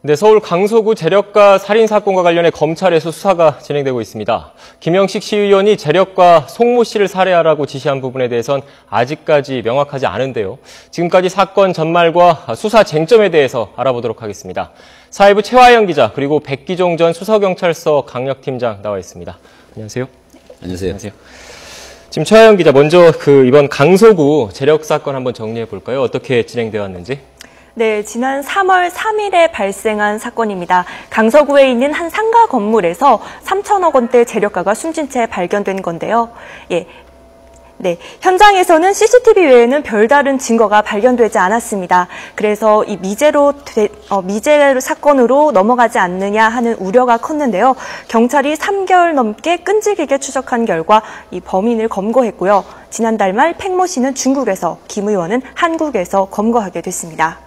네, 서울 강서구 재력가 살인사건과 관련해 검찰에서 수사가 진행되고 있습니다. 김영식 시의원이 재력가 송모 씨를 살해하라고 지시한 부분에 대해선 아직까지 명확하지 않은데요. 지금까지 사건 전말과 수사 쟁점에 대해서 알아보도록 하겠습니다. 사회부 최화영 기자 그리고 백기종 전 수서경찰서 강력팀장 나와 있습니다. 안녕하세요. 안녕하세요. 안녕하세요. 지금 최화영 기자 먼저 이번 강서구 재력 사건 한번 정리해 볼까요? 어떻게 진행되어 왔는지. 네, 지난 3월 3일에 발생한 사건입니다. 강서구에 있는 한 상가 건물에서 3천억 원대 재력가가 숨진 채 발견된 건데요. 네, 현장에서는 CCTV 외에는 별다른 증거가 발견되지 않았습니다. 그래서 이 미제 사건으로 넘어가지 않느냐 하는 우려가 컸는데요. 경찰이 3개월 넘게 끈질기게 추적한 결과 이 범인을 검거했고요. 지난달 말 팽모 씨는 중국에서, 김 의원은 한국에서 검거하게 됐습니다.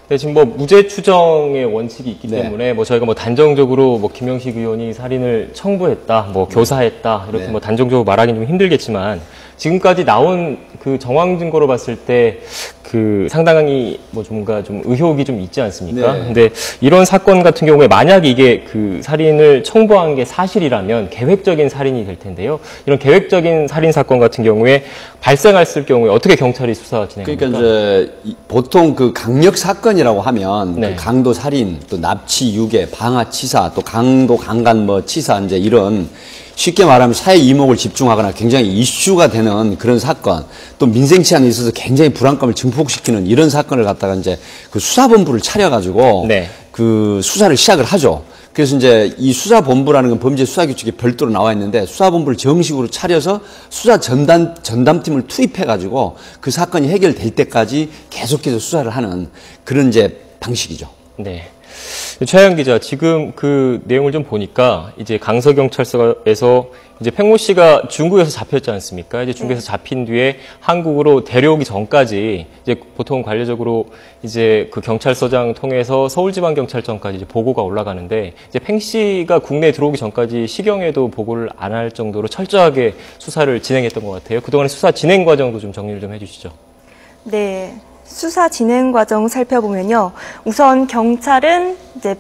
네, 지금 무죄 추정의 원칙이 있기 때문에 저희가 단정적으로 김영식 의원이 살인을 청부했다, 교사했다 이렇게 단정적으로 말하기는 좀 힘들겠지만 지금까지 나온 그 정황 증거로 봤을 때 상당히 좀 의혹이 좀 있지 않습니까? 네. 근데 이런 사건 같은 경우에 만약 이게 살인을 청부한 게 사실이라면 계획적인 살인이 될 텐데요. 이런 계획적인 살인 사건 같은 경우에 발생했을 경우에 어떻게 경찰이 수사 진행합니까? 그러니까 이제 보통 강력 사건이라고 하면 네. 강도 살인, 또 납치, 유괴, 방화, 치사, 또 강도 강간 치사 이제 이런 쉽게 말하면 사회 이목을 집중하거나 굉장히 이슈가 되는 그런 사건, 또 민생 치안에 있어서 굉장히 불안감을 증폭시키는 이런 사건을 갖다가 이제 수사본부를 차려가지고 네. 수사를 시작을 하죠. 그래서 이제 이 수사본부라는 건 범죄 수사규칙에 별도로 나와 있는데 수사본부를 정식으로 차려서 수사 전담팀을 투입해가지고 그 사건이 해결될 때까지 계속해서 수사를 하는 그런 이제 방식이죠. 네. 최하영 기자, 지금 내용을 좀 보니까 이제 강서경찰서에서 이제 팽모 씨가 중국에서 잡혔지 않습니까? 이제 중국에서 잡힌 뒤에 한국으로 데려오기 전까지 이제 보통 관례적으로 이제 경찰서장 통해서 서울지방경찰청까지 이제 보고가 올라가는데 이제 팽 씨가 국내에 들어오기 전까지 시경에도 보고를 안 할 정도로 철저하게 수사를 진행했던 것 같아요. 그동안의 수사 진행 과정도 좀 정리를 좀 해주시죠. 네. 수사 진행 과정 살펴보면요. 우선 경찰은 이제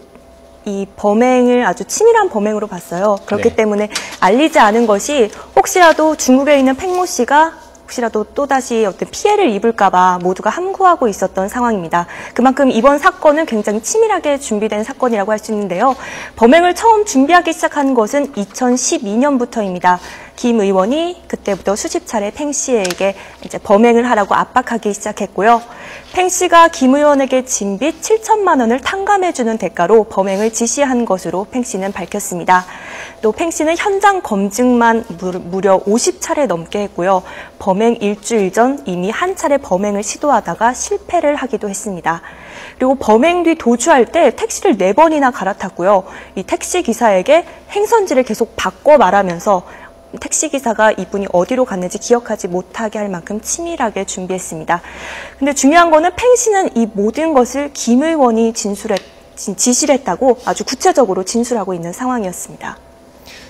이 범행을 아주 치밀한 범행으로 봤어요. 그렇기 때문에 알리지 않은 것이 혹시라도 중국에 있는 팽모 씨가 혹시라도 또다시 어떤 피해를 입을까봐 모두가 함구하고 있었던 상황입니다. 그만큼 이번 사건은 굉장히 치밀하게 준비된 사건이라고 할 수 있는데요. 범행을 처음 준비하기 시작한 것은 2012년부터입니다. 김 의원이 그때부터 수십 차례 팽 씨에게 이제 범행을 하라고 압박하기 시작했고요. 팽 씨가 김 의원에게 진 빚 7천만 원을 탕감해주는 대가로 범행을 지시한 것으로 팽 씨는 밝혔습니다. 또 팽 씨는 현장 검증만 무려 50차례 넘게 했고요. 범행 일주일 전 이미 한 차례 범행을 시도하다가 실패를 하기도 했습니다. 그리고 범행 뒤 도주할 때 택시를 4번이나 갈아탔고요. 이 택시 기사에게 행선지를 계속 바꿔 말하면서 택시기사가 이분이 어디로 갔는지 기억하지 못하게 할 만큼 치밀하게 준비했습니다. 근데 중요한 거는 팽 씨는 이 모든 것을 김 의원이 지시를 했다고 아주 구체적으로 진술하고 있는 상황이었습니다.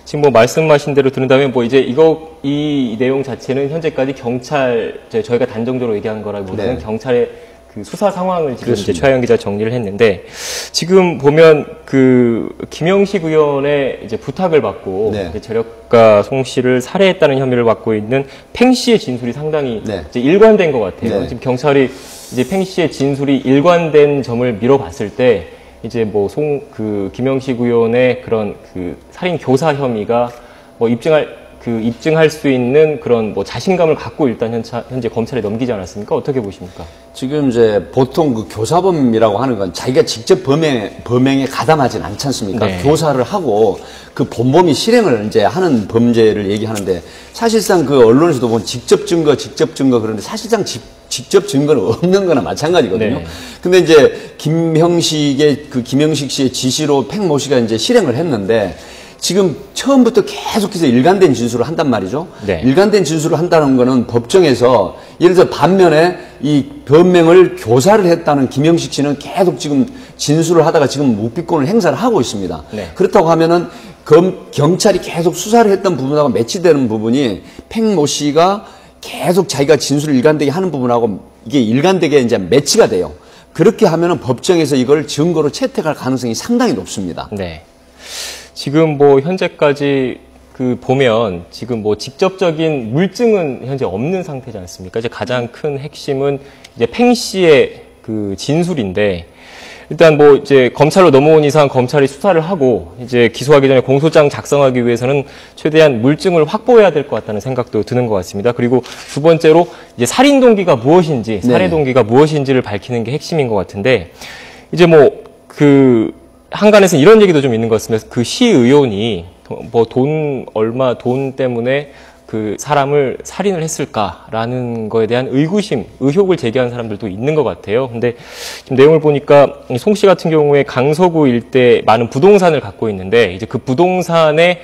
지금 말씀하신 대로 들은다면 이 내용 자체는 현재까지 저희가 단정적으로 얘기한 거라기보다는 경찰의 수사 상황을 지금 이제 최하영 기자 정리를 했는데 지금 보면 김영식 의원의 이제 부탁을 받고 이제 재력가 송 씨를 살해했다는 혐의를 받고 있는 팽 씨의 진술이 상당히 이제 일관된 것 같아요. 지금 경찰이 이제 팽 씨의 진술이 일관된 점을 미뤄봤을 때 이제 김영식 의원의 그런 살인 교사 혐의가 입증할 수 있는 그런 자신감을 갖고 일단 현재 검찰에 넘기지 않았습니까? 어떻게 보십니까? 지금 이제 보통 교사범이라고 하는 건 자기가 직접 범행에 가담하진 않지 않습니까? 교사를 하고 본범이 실행을 이제 하는 범죄를 얘기하는데 사실상 언론에서도 보면 직접 증거 그러는데 사실상 직접 증거는 없는 거나 마찬가지거든요. 근데 이제 김영식 씨의 지시로 팽모 씨가 이제 실행을 했는데 지금 처음부터 계속해서 일관된 진술을 한단 말이죠. 일관된 진술을 한다는 거는 법정에서 예를 들어 반면에 이 범행을 교사를 했다는 김영식 씨는 계속 지금 진술을 하다가 지금 묵비권을 행사를 하고 있습니다. 그렇다고 하면은 경찰이 계속 수사를 했던 부분하고 매치되는 부분이 팽모 씨가 계속 자기가 진술을 일관되게 하는 부분하고 이게 일관되게 이제 매치가 돼요. 그렇게 하면은 법정에서 이걸 증거로 채택할 가능성이 상당히 높습니다. 네. 지금 뭐 현재까지 보면 지금 뭐 직접적인 물증은 현재 없는 상태지 않습니까? 이제 가장 큰 핵심은 이제 팽 씨의 진술인데, 일단 뭐 이제 검찰로 넘어온 이상 검찰이 수사를 하고 이제 기소하기 전에 공소장 작성하기 위해서는 최대한 물증을 확보해야 될 것 같다는 생각도 드는 것 같습니다. 그리고 두 번째로 이제 살인 동기가 무엇인지, 살해 동기가 무엇인지를 밝히는 게 핵심인 것 같은데, 이제 뭐 한간에서는 이런 얘기도 좀 있는 것 같습니다. 시의원이 뭐 돈 때문에 사람을 살인을 했을까라는 거에 대한 의혹을 제기한 사람들도 있는 것 같아요. 근데 지금 내용을 보니까 송 씨 같은 경우에 강서구 일대 많은 부동산을 갖고 있는데, 이제 그 부동산의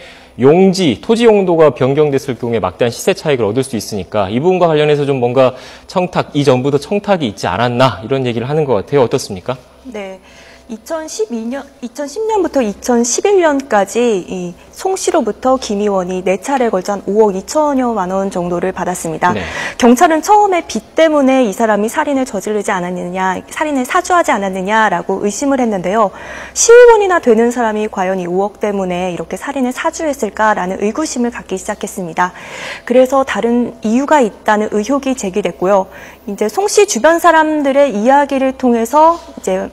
토지 용도가 변경됐을 경우에 막대한 시세 차익을 얻을 수 있으니까 이 부분과 관련해서 좀 뭔가 이전부터 청탁이 있지 않았나 이런 얘기를 하는 것 같아요. 어떻습니까? 네. 2010년부터 2011년까지 송 씨로부터 김 의원이 4차례에 걸쳐 한 5억 2천여만 원 정도를 받았습니다. 네. 경찰은 처음에 빚 때문에 이 사람이 살인을 저지르지 않았느냐, 살인을 사주하지 않았느냐라고 의심을 했는데요. 시의원이나 되는 사람이 과연 이 5억 때문에 이렇게 살인을 사주했을까라는 의구심을 갖기 시작했습니다. 그래서 다른 이유가 있다는 의혹이 제기됐고요. 이제 송 씨 주변 사람들의 이야기를 통해서 이제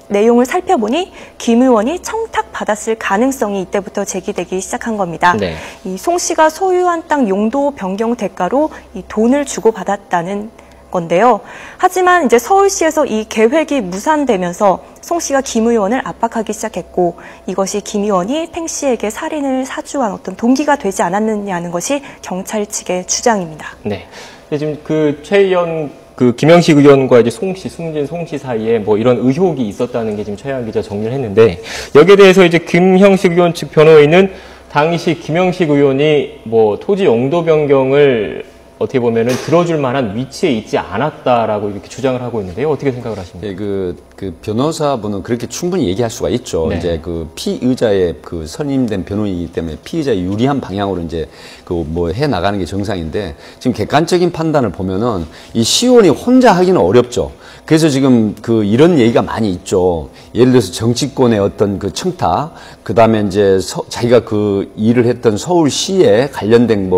내용을 살펴보니 김 의원이 청탁받았을 가능성이 이때부터 제기되기 시작한 겁니다. 네. 이 송 씨가 소유한 땅 용도 변경 대가로 이 돈을 주고받았다는 건데요. 하지만 이제 서울시에서 이 계획이 무산되면서 송 씨가 김 의원을 압박하기 시작했고, 이것이 김 의원이 팽 씨에게 살인을 사주한 어떤 동기가 되지 않았느냐는 것이 경찰 측의 주장입니다. 네. 지금 최 의원 김영식 의원과 이제 숨진 송 씨 사이에 뭐 이런 의혹이 있었다는 게 지금 최양 기자 정리를 했는데, 여기에 대해서 이제 김형식 의원 측 변호인은 당시 김영식 의원이 뭐 토지 용도 변경을 어떻게 보면은 들어줄 만한 위치에 있지 않았다라고 이렇게 주장을 하고 있는데요. 어떻게 생각을 하십니까? 네, 그 변호사분은 그렇게 충분히 얘기할 수가 있죠. 네. 이제 피의자의 선임된 변호인이기 때문에 피의자의 유리한 방향으로 이제 해 나가는 게 정상인데, 지금 객관적인 판단을 보면은 이 시의원이 혼자 하기는 어렵죠. 그래서 지금 이런 얘기가 많이 있죠. 예를 들어서 정치권의 어떤 청탁, 그 다음에 이제 자기가 일을 했던 서울시에 관련된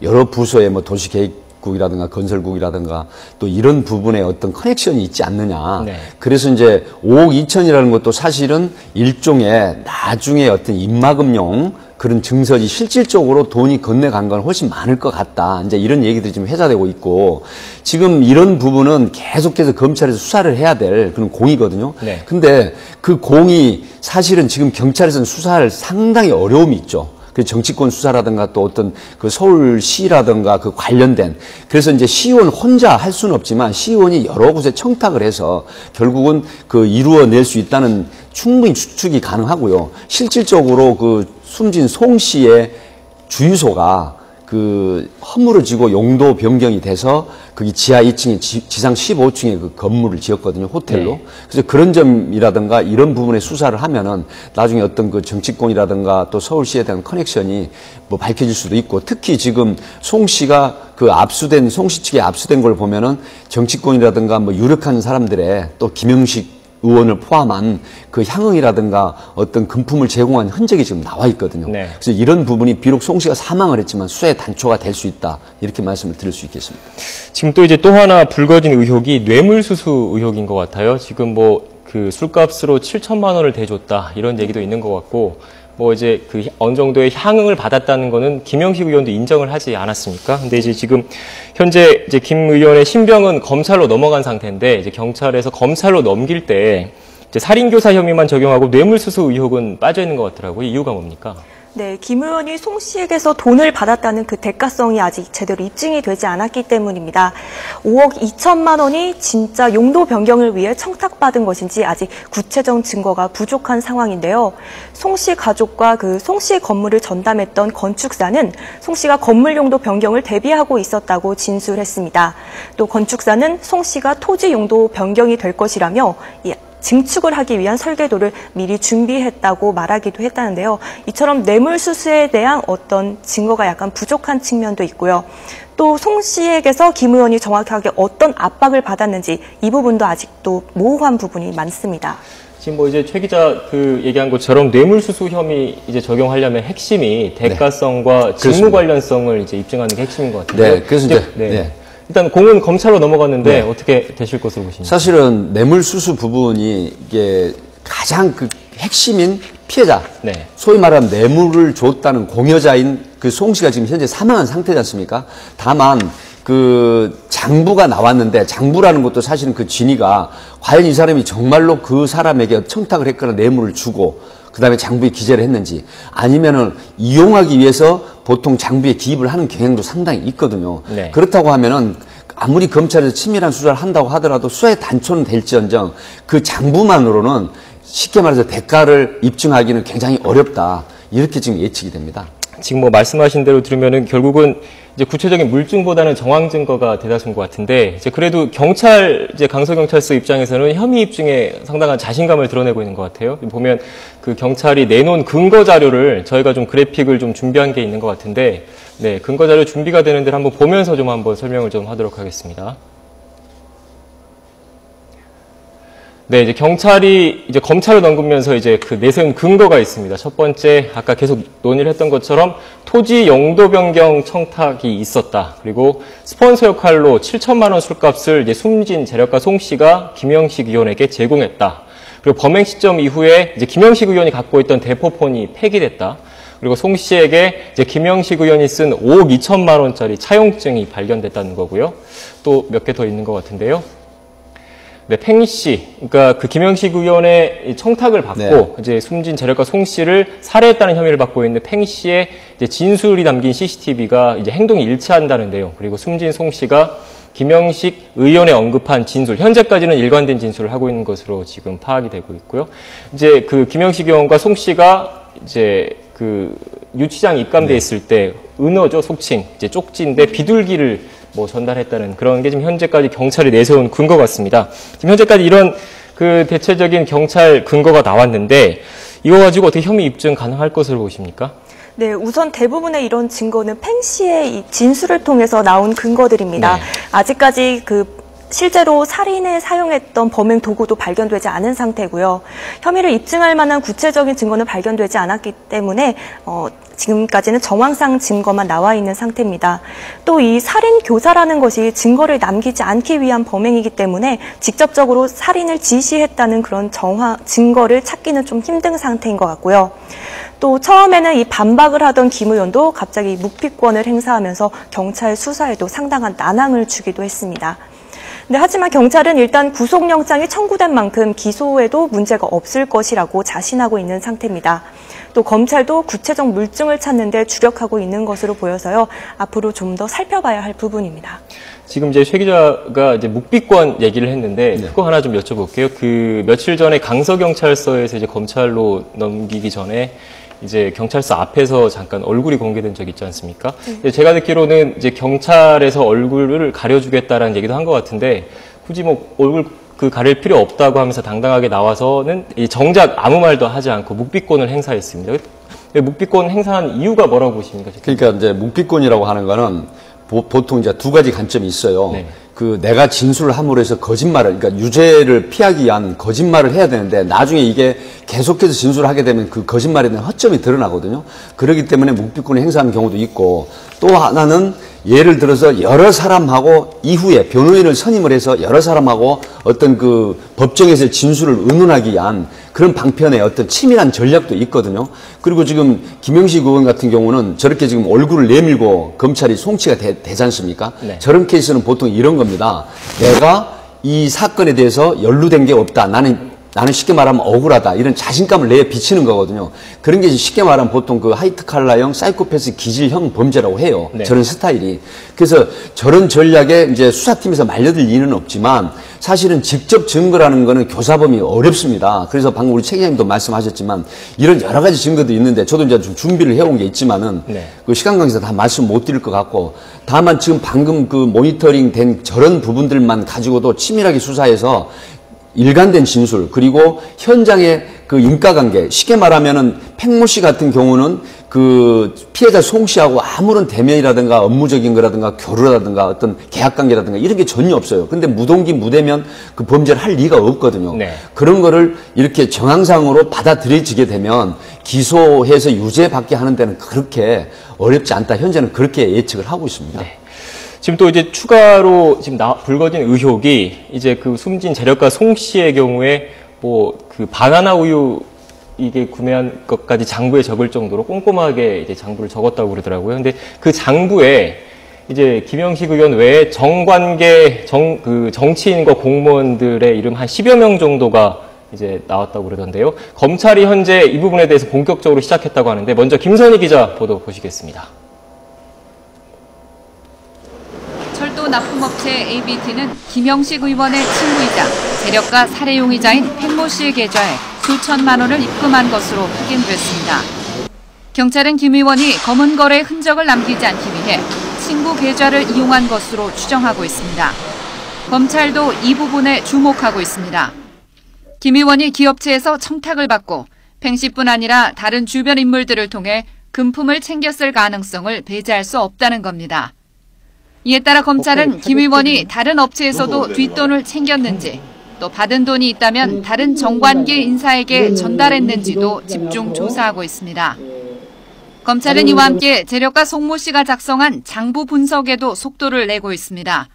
여러 부서의 도시계획국이라든가 건설국이라든가 또 이런 부분에 어떤 커넥션이 있지 않느냐. 네. 그래서 이제 5억 2천이라는 것도 사실은 일종의 나중에 어떤 입막음용 그런 증서지 실질적으로 돈이 건네간 건 훨씬 많을 것 같다. 이제 이런 얘기들이 지금 회자되고 있고, 지금 이런 부분은 계속해서 검찰에서 수사를 해야 될 그런 공이거든요. 네. 근데 그 공이 사실은 지금 경찰에서는 수사할 상당히 어려움이 있죠. 그 정치권 수사라든가 또 어떤 서울시라든가 관련된, 그래서 이제 시의원 혼자 할 수는 없지만 시의원이 여러 곳에 청탁을 해서 결국은 이루어낼 수 있다는 충분히 추측이 가능하고요. 실질적으로 숨진 송 씨의 주유소가 허물어지고 용도 변경이 돼서 거기 지하 2층에 지상 15층에 건물을 지었거든요. 호텔로. 네. 그래서 그런 점이라든가 이런 부분에 수사를 하면은 나중에 어떤 정치권이라든가 또 서울시에 대한 커넥션이 밝혀질 수도 있고, 특히 지금 송 씨가 송 씨 측에 압수된 걸 보면은 정치권이라든가 유력한 사람들의 또 김영식 의원을 포함한 향응이라든가 어떤 금품을 제공한 흔적이 지금 나와 있거든요. 네. 그래서 이런 부분이 비록 송 씨가 사망을 했지만 수사의 단초가 될 수 있다. 이렇게 말씀을 드릴 수 있겠습니다. 지금 또 하나 불거진 의혹이 뇌물수수 의혹인 것 같아요. 지금 술값으로 7천만 원을 대줬다. 이런 얘기도 있는 것 같고, 이제 어느 정도의 향응을 받았다는 거는 김영식 의원도 인정을 하지 않았습니까? 근데 이제 지금 현재 김 의원의 신병은 검찰로 넘어간 상태인데, 이제 경찰에서 검찰로 넘길 때 이제 살인교사 혐의만 적용하고 뇌물수수 의혹은 빠져 있는 것 같더라고요. 이유가 뭡니까? 네, 김 의원이 송 씨에게서 돈을 받았다는 그 대가성이 아직 제대로 입증이 되지 않았기 때문입니다. 5억 2천만 원이 진짜 용도 변경을 위해 청탁받은 것인지 아직 구체적 증거가 부족한 상황인데요. 송 씨 가족과 송 씨의 건물을 전담했던 건축사는 송 씨가 건물 용도 변경을 대비하고 있었다고 진술했습니다. 또 건축사는 송 씨가 토지 용도 변경이 될 것이라며 증축을 하기 위한 설계도를 미리 준비했다고 말하기도 했다는데요. 이처럼 뇌물수수에 대한 어떤 증거가 약간 부족한 측면도 있고요. 또 송 씨에게서 김 의원이 정확하게 어떤 압박을 받았는지 이 부분도 아직도 모호한 부분이 많습니다. 지금 뭐 이제 최 기자 얘기한 것처럼 뇌물수수 혐의 이제 적용하려면 핵심이 대가성과 직무 관련성을 이제 입증하는 게 핵심인 것 같은데. 네, 그래서 이제 일단 공은 검찰로 넘어갔는데 어떻게 되실 것으로 보십니까? 사실은 뇌물수수 부분이 이게 가장 그 핵심인 피해자, 소위 말하면 뇌물을 줬다는 공여자인 그 송 씨가 지금 현재 사망한 상태지 않습니까? 다만 그 장부가 나왔는데 장부라는 것도 사실은 그 진위가 과연 이 사람이 정말로 그 사람에게 청탁을 했거나 뇌물을 주고 그다음에 장부에 기재를 했는지 아니면은 이용하기 위해서 보통 장부에 기입을 하는 경향도 상당히 있거든요. 그렇다고 하면은 아무리 검찰에서 치밀한 수사를 한다고 하더라도 수사의 단초는 될지언정 그 장부만으로는 쉽게 말해서 대가를 입증하기는 굉장히 어렵다. 이렇게 지금 예측이 됩니다. 지금 뭐 말씀하신 대로 들으면은 결국은 이제 구체적인 물증보다는 정황 증거가 대다수인 것 같은데 이제 그래도 이제 강서경찰서 입장에서는 혐의 입증에 상당한 자신감을 드러내고 있는 것 같아요. 보면 그 경찰이 내놓은 근거 자료를 저희가 좀 그래픽을 좀 준비한 게 있는 것 같은데 근거 자료 준비가 되는 데를 한번 보면서 좀 한번 설명을 좀 하도록 하겠습니다. 이제 경찰이 이제 검찰로 넘기면서 이제 그 내세운 근거가 있습니다. 첫 번째, 아까 계속 논의를 했던 것처럼 토지 용도 변경 청탁이 있었다. 그리고 스폰서 역할로 7천만 원 술값을 이제 숨진 재력가 송 씨가 김영식 의원에게 제공했다. 그리고 범행 시점 이후에 이제 김영식 의원이 갖고 있던 대포폰이 폐기됐다. 그리고 송 씨에게 이제 김영식 의원이 쓴 5억 2천만 원짜리 차용증이 발견됐다는 거고요. 또 몇 개 더 있는 것 같은데요. 팽 씨, 그러니까 그 김영식 의원의 청탁을 받고 이제 숨진 재력가 송 씨를 살해했다는 혐의를 받고 있는 팽 씨의 이제 진술이 담긴 CCTV가 이제 행동이 일치한다는 내용, 그리고 숨진 송 씨가 김영식 의원의 언급한 진술, 현재까지는 일관된 진술을 하고 있는 것으로 지금 파악이 되고 있고요. 이제 그 김영식 의원과 송 씨가 이제 그 유치장 입감돼 있을 때 은어죠, 속칭 이제 쪽지인데 비둘기를 뭐 전달했다는 그런 게 지금 현재까지 경찰이 내세운 근거 같습니다. 지금 현재까지 이런 그 대체적인 경찰 근거가 나왔는데 이거 가지고 어떻게 혐의 입증 가능할 것으로 보십니까? 네, 우선 대부분의 이런 증거는 팽 씨의 이 진술을 통해서 나온 근거들입니다. 아직까지 실제로 살인에 사용했던 범행 도구도 발견되지 않은 상태고요. 혐의를 입증할 만한 구체적인 증거는 발견되지 않았기 때문에 지금까지는 정황상 증거만 나와 있는 상태입니다. 또 이 살인 교사라는 것이 증거를 남기지 않기 위한 범행이기 때문에 직접적으로 살인을 지시했다는 그런 증거를 찾기는 좀 힘든 상태인 것 같고요. 또 처음에는 이 반박을 하던 김 의원도 갑자기 묵비권을 행사하면서 경찰 수사에도 상당한 난항을 주기도 했습니다. 하지만 경찰은 일단 구속영장이 청구된 만큼 기소에도 문제가 없을 것이라고 자신하고 있는 상태입니다. 또 검찰도 구체적 물증을 찾는 데 주력하고 있는 것으로 보여서요. 앞으로 좀 더 살펴봐야 할 부분입니다. 지금 이제 최 기자가 이제 묵비권 얘기를 했는데 그거 하나 좀 여쭤볼게요. 그 며칠 전에 강서경찰서에서 이제 검찰로 넘기기 전에 이제 경찰서 앞에서 잠깐 얼굴이 공개된 적 있지 않습니까? 제가 듣기로는 이제 경찰에서 얼굴을 가려주겠다라는 얘기도 한 것 같은데 굳이 뭐 얼굴 가릴 필요 없다고 하면서 당당하게 나와서는 정작 아무 말도 하지 않고 묵비권을 행사했습니다. 묵비권 행사한 이유가 뭐라고 보십니까? 그러니까 이제 묵비권이라고 하는 거는 보통 이제 두 가지 관점이 있어요. 그 내가 진술을 함으로 해서 거짓말을, 그러니까 유죄를 피하기 위한 거짓말을 해야 되는데 나중에 이게 계속해서 진술을 하게 되면 그 거짓말에 대한 허점이 드러나거든요. 그렇기 때문에 묵비권을 행사하는 경우도 있고, 또 하나는 예를 들어서 여러 사람하고 이후에 변호인을 선임을 해서 여러 사람하고 어떤 그 법정에서 진술을 의논하기 위한 그런 방편의 어떤 치밀한 전략도 있거든요. 그리고 지금 김영식 의원 같은 경우는 저렇게 지금 얼굴을 내밀고 검찰이 송치가 되지 않습니까? 저런 케이스는 보통 이런 겁니다. 내가 이 사건에 대해서 연루된 게 없다. 나는 쉽게 말하면 억울하다. 이런 자신감을 내에 비치는 거거든요. 그런 게 쉽게 말하면 보통 그 화이트 칼라형 사이코패스 기질형 범죄라고 해요. 저런 스타일이. 그래서 저런 전략에 이제 수사팀에서 말려들 리는 없지만 사실은 직접 증거라는 거는 교사범위 어렵습니다. 그래서 방금 우리 최 기자님도 말씀하셨지만 이런 여러 가지 증거도 있는데 저도 이제 좀 준비를 해온 게 있지만은 그 시간 관계에서 다 말씀 못 드릴 것 같고, 다만 지금 방금 그 모니터링 된 저런 부분들만 가지고도 치밀하게 수사해서 일관된 진술, 그리고 현장의 그 인과관계, 쉽게 말하면은 팽모 씨 같은 경우는 그 피해자 송 씨하고 아무런 대면이라든가 업무적인 거라든가 교류라든가 어떤 계약관계라든가 이런 게 전혀 없어요. 근데 무동기 무대면 그 범죄를 할 리가 없거든요. 네. 그런 거를 이렇게 정황상으로 받아들여지게 되면 기소해서 유죄받게 하는 데는 그렇게 어렵지 않다. 현재는 그렇게 예측을 하고 있습니다. 네. 지금 또 이제 추가로 지금 불거진 의혹이 이제 그 숨진 재력가 송 씨의 경우에 뭐 그 바나나 우유 이게 구매한 것까지 장부에 적을 정도로 꼼꼼하게 이제 장부를 적었다고 그러더라고요. 근데 그 장부에 이제 김영식 의원 외에 정관계 정치인과 공무원들의 이름 한 10여 명 정도가 이제 나왔다고 그러던데요. 검찰이 현재 이 부분에 대해서 본격적으로 시작했다고 하는데 먼저 김선희 기자 보도 보시겠습니다. 철도 납품업체 ABT는 김영식 의원의 친구이자 재력가 살해 용의자인 팽모 씨의 계좌에 수천만 원을 입금한 것으로 확인됐습니다. 경찰은 김 의원이 검은 거래 흔적을 남기지 않기 위해 친구 계좌를 이용한 것으로 추정하고 있습니다. 검찰도 이 부분에 주목하고 있습니다. 김 의원이 기업체에서 청탁을 받고 팽 씨뿐 아니라 다른 주변 인물들을 통해 금품을 챙겼을 가능성을 배제할 수 없다는 겁니다. 이에 따라 검찰은 김 의원이 다른 업체에서도 뒷돈을 챙겼는지 또 받은 돈이 있다면 다른 정관계 인사에게 전달했는지도 집중 조사하고 있습니다. 검찰은 이와 함께 재력가 송모 씨가 작성한 장부 분석에도 속도를 내고 있습니다.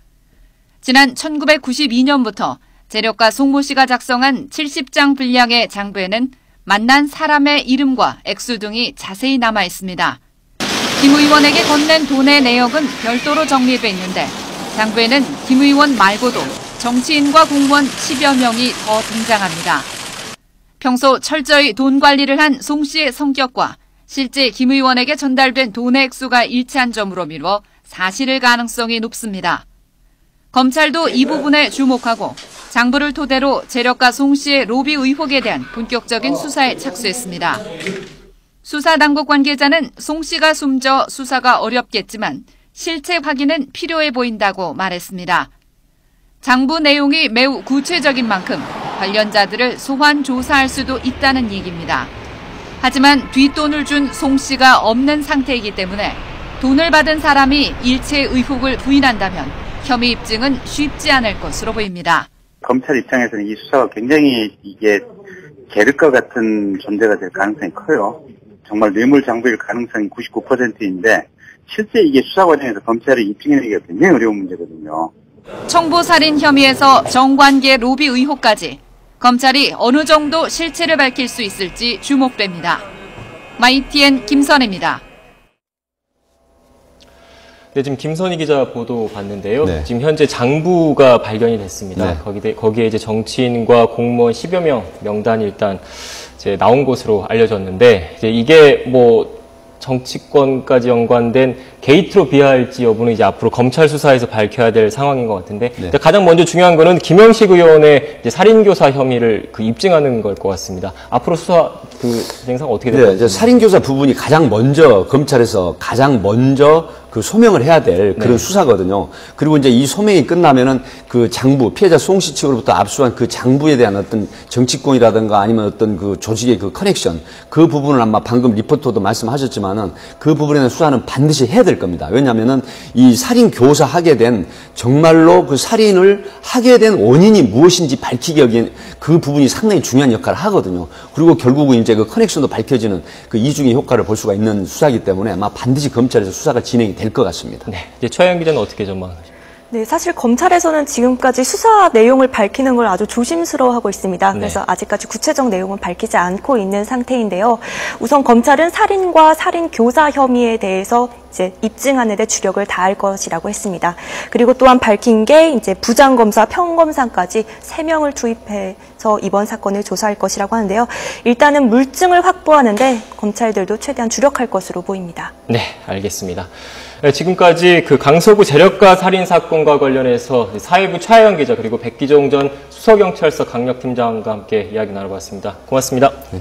지난 1992년부터 재력가 송모 씨가 작성한 70장 분량의 장부에는 만난 사람의 이름과 액수 등이 자세히 남아 있습니다. 김 의원에게 건넨 돈의 내역은 별도로 정리돼 있는데 장부에는 김 의원 말고도 정치인과 공무원 10여 명이 더 등장합니다. 평소 철저히 돈 관리를 한 송 씨의 성격과 실제 김 의원에게 전달된 돈의 액수가 일치한 점으로 미루어 사실일 가능성이 높습니다. 검찰도 이 부분에 주목하고 장부를 토대로 재력가 송 씨의 로비 의혹에 대한 본격적인 수사에 착수했습니다. 수사당국 관계자는 송 씨가 숨져 수사가 어렵겠지만 실체 확인은 필요해 보인다고 말했습니다. 장부 내용이 매우 구체적인 만큼 관련자들을 소환 조사할 수도 있다는 얘기입니다. 하지만 뒷돈을 준 송 씨가 없는 상태이기 때문에 돈을 받은 사람이 일체 의혹을 부인한다면 혐의 입증은 쉽지 않을 것으로 보입니다. 검찰 입장에서는 이 수사가 굉장히 이게 계륵과 같은 존재가 될 가능성이 커요. 정말 뇌물장부일 가능성이 99%인데 실제 이게 수사 과정에서 검찰이 입증해내기가 굉장히 어려운 문제거든요. 청부살인 혐의에서 정관계 로비 의혹까지 검찰이 어느 정도 실체를 밝힐 수 있을지 주목됩니다. YTN 김선혜입니다. 네, 지금 김선희 기자 보도 봤는데요. 네. 지금 현재 장부가 발견이 됐습니다. 네. 거기에 이제 정치인과 공무원 10여 명 명단이 일단 이제 나온 것으로 알려졌는데 이제 이게 뭐 정치권까지 연관된 게이트로 비할지 여부는 이제 앞으로 검찰 수사에서 밝혀야 될 상황인 것 같은데 네. 가장 먼저 중요한 거는 김영식 의원의 이제 살인교사 혐의를 입증하는 걸 것 같습니다. 앞으로 수사 진행상 어떻게 될까요? 네, 살인교사 부분이 가장 먼저 검찰에서 그 소명을 해야 될 그런 네. 수사거든요. 그리고 이제 이 소명이 끝나면은 그 장부, 피해자 송 씨 측으로부터 압수한 그 장부에 대한 어떤 정치권이라든가 아니면 어떤 그 조직의 그 커넥션, 그 부분은 아마 방금 리포터도 말씀하셨지만은 그 부분에 대한 수사는 반드시 해야 될 겁니다. 왜냐면은 이 살인교사 하게 된 정말로 그 살인을 하게 된 원인이 무엇인지 밝히기 위한 그 부분이 상당히 중요한 역할을 하거든요. 그리고 결국은 이제 그 커넥션도 밝혀지는 그 이중의 효과를 볼 수가 있는 수사이기 때문에 아마 반드시 검찰에서 수사가 진행이 될 것 같습니다. 네, 이제 최하영 기자는 어떻게 전망하십니까? 네, 사실 검찰에서는 지금까지 수사 내용을 밝히는 걸 아주 조심스러워하고 있습니다. 네. 그래서 아직까지 구체적 내용은 밝히지 않고 있는 상태인데요. 우선 검찰은 살인과 살인교사 혐의에 대해서 이제 입증하는 데 주력을 다할 것이라고 했습니다. 그리고 또한 밝힌 게 이제 부장검사, 평검사까지 3명을 투입해서 이번 사건을 조사할 것이라고 하는데요. 일단은 물증을 확보하는데 검찰들도 최대한 주력할 것으로 보입니다. 네, 알겠습니다. 네, 지금까지 그 강서구 재력가 살인 사건과 관련해서 사회부 최하영 기자 그리고 백기종 전 수서경찰서 강력팀장과 함께 이야기 나눠봤습니다. 고맙습니다. 네.